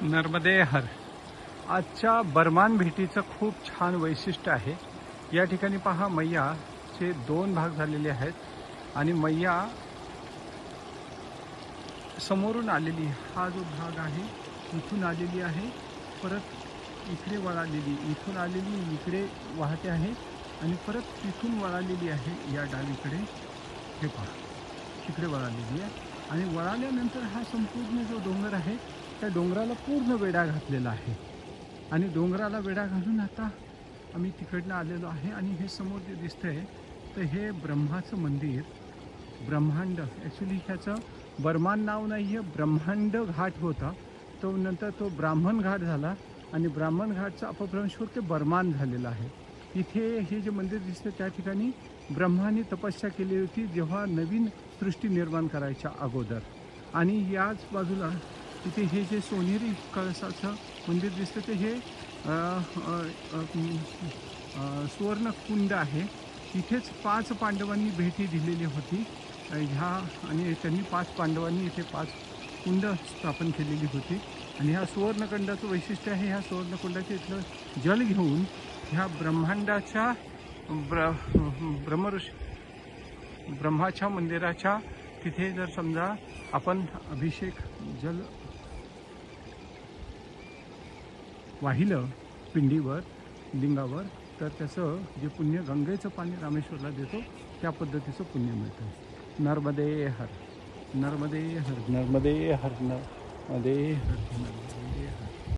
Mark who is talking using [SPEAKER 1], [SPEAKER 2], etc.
[SPEAKER 1] नर्मदे हर. आजच्या बर्मान भेटीचं खूप छान वैशिष्ट्य आहे. या ठिकाणी पहा, मैयाचे दोन भाग झालेले आहेत आणि मैया समोरून आलेली, हा जो भाग आहे इथून आलेली आहे, परत इकडे वळालेली, इथून आलेली इकडे वाहते आहे आणि परत तिथून वळालेली आहे या डावीकडे. हे पहा, तिकडे वळालेली आहे आणि वळाल्यानंतर हा संपूर्ण जो डोंगर आहे त्या डोंगराला पूर्ण वेढा घातलेला आहे आणि डोंगराला वेढा घालून आता आम्ही तिकडनं आलेलो आहे. आणि हे समोर जे दिसतंय तर हे ब्रह्माचं मंदिर, ब्रह्मांड, ॲक्च्युली ह्याचं बर्मान नाव नाही आहे, ब्रह्मांड घाट होता तो, नंतर तो ब्राह्मण घाट झाला आणि ब्राह्मण घाटचा अपभ्रंश होते बर्मान झालेला आहे. इथे हे जे मंदिर दिसते त्या ठिकाणी ब्रह्माने तपस्या केली होती जेव्हा नवीन सृष्टी निर्माण करायच्या अगोदर. आणि याच बाजूला इथे हे जे सोनेरी कळसाचं मंदिर दिसतं ते हे सुवर्णकुंड आहे. इथेच 5 पांडवांनी भेटी दिलेली होती ह्या, आणि त्यांनी 5 पांडवांनी इथे 5 कुंड स्थापन केलेली होती. आणि ह्या सुवर्णकुंडाचं वैशिष्ट्य आहे, ह्या सुवर्णकुंडाचे इथलं जल घेऊन ह्या ब्रह्मांडाच्या ब्रह्माच्या मंदिराच्या तिथे जर समजा आपण अभिषेक जल वाहिलं पिंडीवर, लिंगावर, तर त्याचं जे पुण्य गंगेचं पाणी रामेश्वरला देतो त्या पद्धतीचं पुण्य मिळतं. नर्मदे हर, नर्मदे हर, नर्मदे हर, नर्मदे हर, नर्मदे हर.